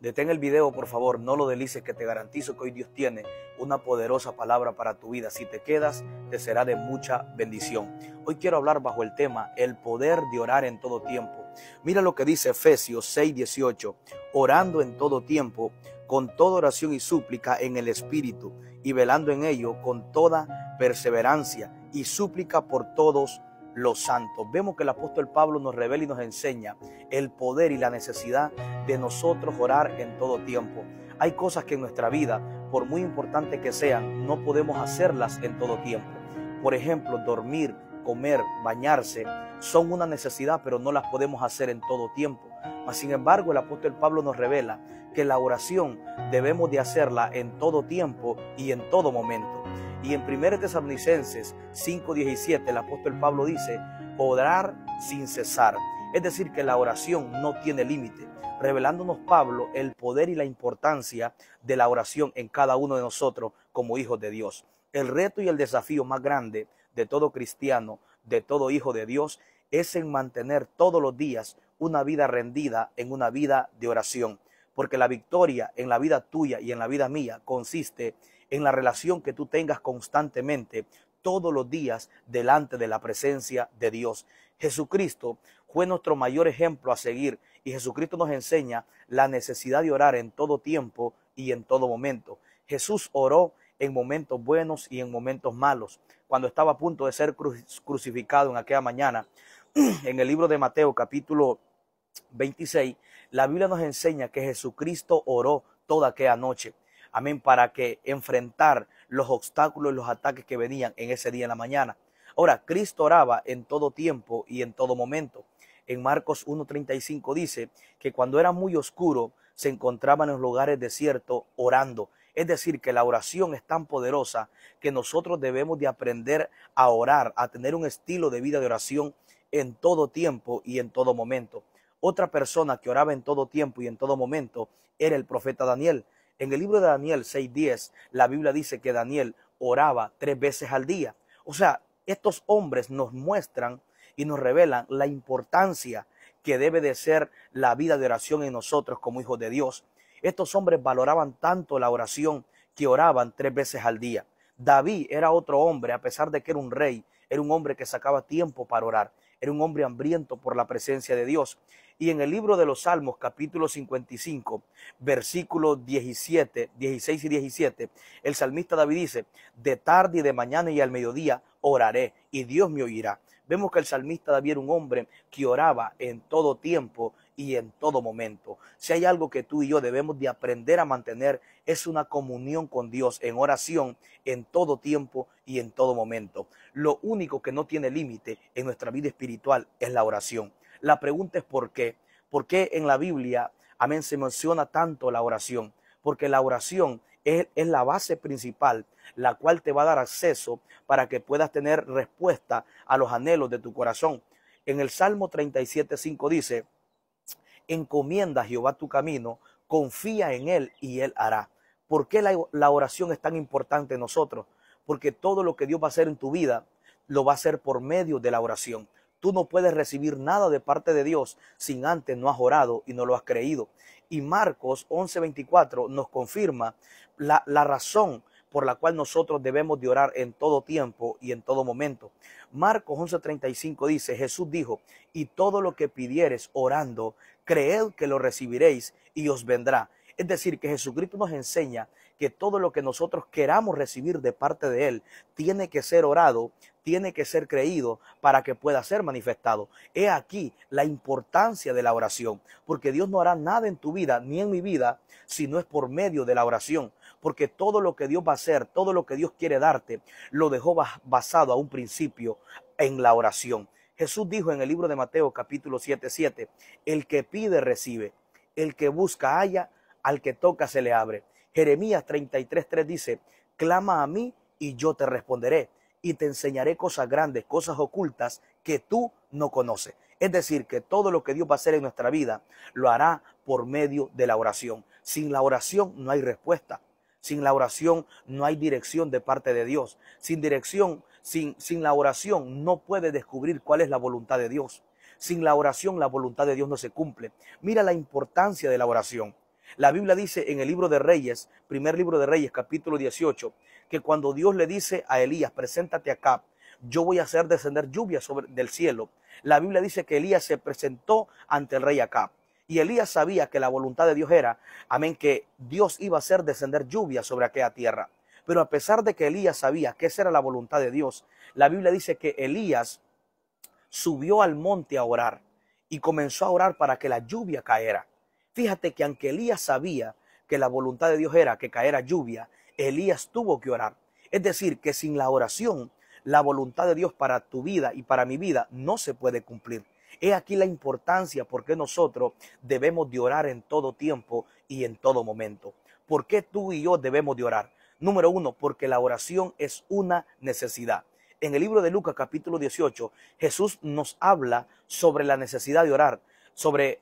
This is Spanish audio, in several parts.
Detén el video, por favor, no lo deslices, que te garantizo que hoy Dios tiene una poderosa palabra para tu vida. Si te quedas, te será de mucha bendición. Hoy quiero hablar bajo el tema, el poder de orar en todo tiempo. Mira lo que dice Efesios 6:18, orando en todo tiempo, con toda oración y súplica en el Espíritu, y velando en ello con toda perseverancia y súplica por todos los santos. Vemos que el apóstol Pablo nos revela y nos enseña el poder y la necesidad de nosotros orar en todo tiempo. Hay cosas que en nuestra vida, por muy importantes que sean, no podemos hacerlas en todo tiempo. Por ejemplo, dormir, comer, bañarse, son una necesidad, pero no las podemos hacer en todo tiempo. Mas, sin embargo, el apóstol Pablo nos revela que la oración debemos de hacerla en todo tiempo y en todo momento. Y en 1 Tesalonicenses 5:17 el apóstol Pablo dice, orar sin cesar. Es decir, que la oración no tiene límite, revelándonos Pablo el poder y la importancia de la oración en cada uno de nosotros como hijos de Dios. El reto y el desafío más grande de todo cristiano, de todo hijo de Dios, es en mantener todos los días una vida rendida en una vida de oración. Porque la victoria en la vida tuya y en la vida mía consiste en la relación que tú tengas constantemente todos los días delante de la presencia de Dios. Jesucristo fue nuestro mayor ejemplo a seguir y Jesucristo nos enseña la necesidad de orar en todo tiempo y en todo momento. Jesús oró en momentos buenos y en momentos malos. Cuando estaba a punto de ser crucificado en aquella mañana, en el libro de Mateo capítulo 26, la Biblia nos enseña que Jesucristo oró toda aquella noche. Amén, para que enfrentar los obstáculos y los ataques que venían en ese día en la mañana. Ahora, Cristo oraba en todo tiempo y en todo momento. En Marcos 1:35 dice que cuando era muy oscuro se encontraba en los lugares desiertos orando. Es decir, que la oración es tan poderosa que nosotros debemos de aprender a orar, a tener un estilo de vida de oración en todo tiempo y en todo momento. Otra persona que oraba en todo tiempo y en todo momento era el profeta Daniel. En el libro de Daniel 6:10, la Biblia dice que Daniel oraba 3 veces al día. O sea, estos hombres nos muestran y nos revelan la importancia que debe de ser la vida de oración en nosotros como hijos de Dios. Estos hombres valoraban tanto la oración que oraban 3 veces al día. David era otro hombre, a pesar de que era un rey, era un hombre que sacaba tiempo para orar. Era un hombre hambriento por la presencia de Dios. Y en el libro de los Salmos, capítulo 55, versículos 17, 16 y 17, el salmista David dice, de tarde y de mañana y al mediodía oraré y Dios me oirá. Vemos que el salmista David era un hombre que oraba en todo tiempo y en todo momento. Si hay algo que tú y yo debemos de aprender a mantener, es una comunión con Dios en oración en todo tiempo y en todo momento. Lo único que no tiene límite en nuestra vida espiritual es la oración. La pregunta es ¿por qué? ¿Por qué en la Biblia, amén, se menciona tanto la oración? Porque la oración es la base principal, la cual te va a dar acceso para que puedas tener respuesta a los anhelos de tu corazón. En el Salmo 37:5 dice, encomienda a Jehová tu camino, confía en Él y Él hará. ¿Por qué la oración es tan importante en nosotros? Porque todo lo que Dios va a hacer en tu vida, lo va a hacer por medio de la oración. Tú no puedes recibir nada de parte de Dios sin antes no has orado y no lo has creído. Y Marcos 11:24 nos confirma la razón por la cual nosotros debemos de orar en todo tiempo y en todo momento. Marcos 11:35 dice, Jesús dijo, y todo lo que pidieres orando, creed que lo recibiréis y os vendrá. Es decir, que Jesucristo nos enseña que todo lo que nosotros queramos recibir de parte de Él tiene que ser orado, tiene que ser creído para que pueda ser manifestado. He aquí la importancia de la oración, porque Dios no hará nada en tu vida ni en mi vida si no es por medio de la oración. Porque todo lo que Dios va a hacer, todo lo que Dios quiere darte, lo dejó basado a un principio en la oración. Jesús dijo en el libro de Mateo capítulo 7:7, el que pide recibe, el que busca halla, al que toca se le abre. Jeremías 33:3 dice, clama a mí y yo te responderé y te enseñaré cosas grandes, cosas ocultas que tú no conoces. Es decir, que todo lo que Dios va a hacer en nuestra vida lo hará por medio de la oración. Sin la oración no hay respuesta. Sin la oración no hay dirección de parte de Dios. Sin dirección, sin la oración no puedes descubrir cuál es la voluntad de Dios. Sin la oración la voluntad de Dios no se cumple. Mira la importancia de la oración. La Biblia dice en el libro de Reyes, primer libro de Reyes, capítulo 18, que cuando Dios le dice a Elías, preséntate acá, yo voy a hacer descender lluvia del cielo. La Biblia dice que Elías se presentó ante el rey Acab. Y Elías sabía que la voluntad de Dios era, amén, que Dios iba a hacer descender lluvia sobre aquella tierra. Pero a pesar de que Elías sabía que esa era la voluntad de Dios, la Biblia dice que Elías subió al monte a orar y comenzó a orar para que la lluvia caera. Fíjate que aunque Elías sabía que la voluntad de Dios era que caera lluvia, Elías tuvo que orar. Es decir, que sin la oración, la voluntad de Dios para tu vida y para mi vida no se puede cumplir. He aquí la importancia porque nosotros debemos de orar en todo tiempo y en todo momento. ¿Por qué tú y yo debemos de orar? Número uno, porque la oración es una necesidad. En el libro de Lucas capítulo 18, Jesús nos habla sobre la necesidad de orar,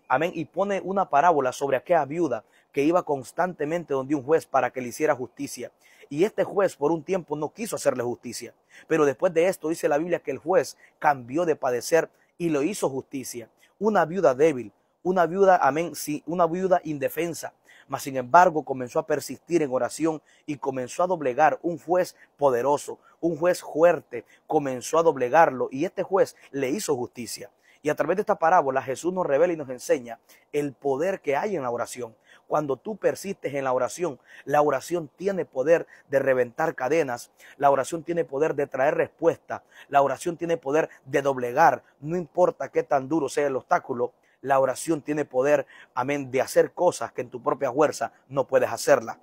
amén, y pone una parábola sobre aquella viuda que iba constantemente donde un juez para que le hiciera justicia. Y este juez por un tiempo no quiso hacerle justicia. Pero después de esto dice la Biblia que el juez cambió de padecer y lo hizo justicia. Una viuda débil, una viuda, amén, sí, una viuda indefensa. Mas sin embargo comenzó a persistir en oración y comenzó a doblegar un juez poderoso, un juez fuerte, comenzó a doblegarlo y este juez le hizo justicia. Y a través de esta parábola Jesús nos revela y nos enseña el poder que hay en la oración. Cuando tú persistes en la oración tiene poder de reventar cadenas, la oración tiene poder de traer respuesta, la oración tiene poder de doblegar, no importa qué tan duro sea el obstáculo, la oración tiene poder, amén, de hacer cosas que en tu propia fuerza no puedes hacerla.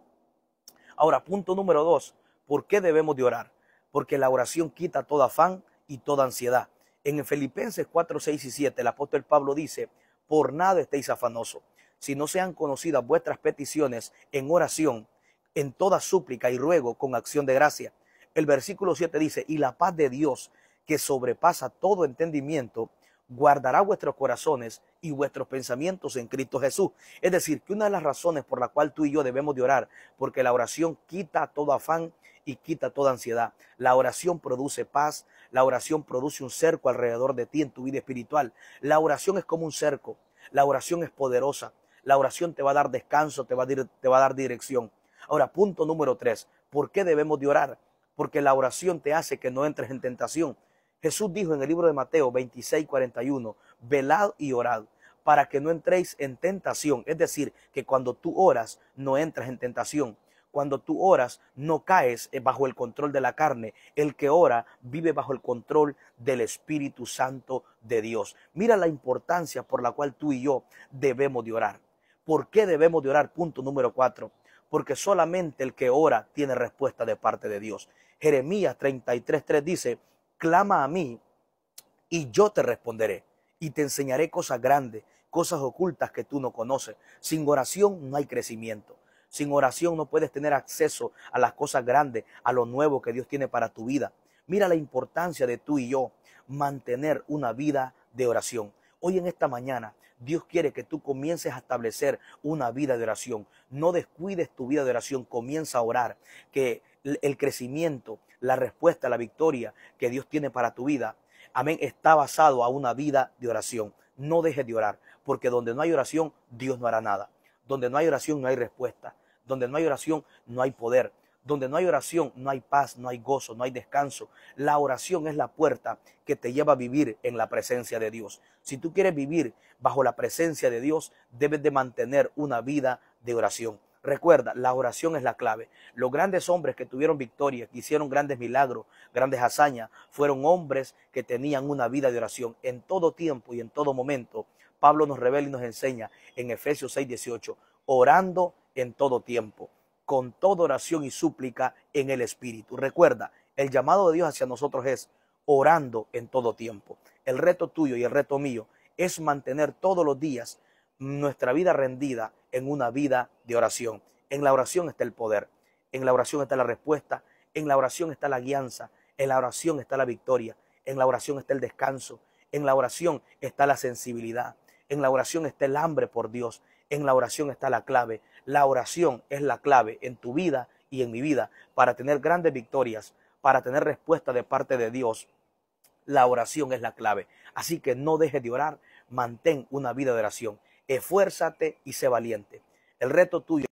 Ahora, punto número 2, ¿por qué debemos de orar? Porque la oración quita todo afán y toda ansiedad. En Filipenses 4, 6 y 7, el apóstol Pablo dice, por nada estéis afanosos, si no sean conocidas vuestras peticiones en oración, en toda súplica y ruego con acción de gracia. El versículo 7 dice, y la paz de Dios, que sobrepasa todo entendimiento, guardará vuestros corazones y vuestros pensamientos en Cristo Jesús. Es decir, que una de las razones por la cual tú y yo debemos de orar, porque la oración quita todo afán y quita toda ansiedad. La oración produce paz, la oración produce un cerco alrededor de ti en tu vida espiritual. La oración es como un cerco, la oración es poderosa, la oración te va a dar descanso, te va a dar dirección. Ahora, punto número 3, ¿por qué debemos de orar? Porque la oración te hace que no entres en tentación. Jesús dijo en el libro de Mateo 26, 41, velad y orad para que no entréis en tentación. Es decir, que cuando tú oras no entras en tentación. Cuando tú oras no caes bajo el control de la carne. El que ora vive bajo el control del Espíritu Santo de Dios. Mira la importancia por la cual tú y yo debemos de orar. ¿Por qué debemos de orar? Punto número 4. Porque solamente el que ora tiene respuesta de parte de Dios. Jeremías 33:3 dice, clama a mí y yo te responderé y te enseñaré cosas grandes, cosas ocultas que tú no conoces. Sin oración no hay crecimiento. Sin oración no puedes tener acceso a las cosas grandes, a lo nuevo que Dios tiene para tu vida. Mira la importancia de tú y yo mantener una vida de oración. Hoy en esta mañana Dios quiere que tú comiences a establecer una vida de oración. No descuides tu vida de oración, comienza a orar, que el crecimiento, la respuesta, la victoria que Dios tiene para tu vida, amén, está basado a una vida de oración. No dejes de orar, porque donde no hay oración, Dios no hará nada. Donde no hay oración, no hay respuesta. Donde no hay oración, no hay poder. Donde no hay oración, no hay paz, no hay gozo, no hay descanso. La oración es la puerta que te lleva a vivir en la presencia de Dios. Si tú quieres vivir bajo la presencia de Dios, debes de mantener una vida de oración. Recuerda, la oración es la clave. Los grandes hombres que tuvieron victoria, que hicieron grandes milagros, grandes hazañas, fueron hombres que tenían una vida de oración. En todo tiempo y en todo momento, Pablo nos revela y nos enseña en Efesios 6:18, orando en todo tiempo, con toda oración y súplica en el Espíritu. Recuerda, el llamado de Dios hacia nosotros es orando en todo tiempo. El reto tuyo y el reto mío es mantener todos los días nuestra vida rendida en una vida de oración. En la oración está el poder, en la oración está la respuesta, en la oración está la guianza, en la oración está la victoria, en la oración está el descanso, en la oración está la sensibilidad, en la oración está el hambre por Dios, en la oración está la clave. La oración es la clave en tu vida y en mi vida para tener grandes victorias, para tener respuesta de parte de Dios. La oración es la clave. Así que no dejes de orar, mantén una vida de oración. Esfuérzate y sé valiente. El reto tuyo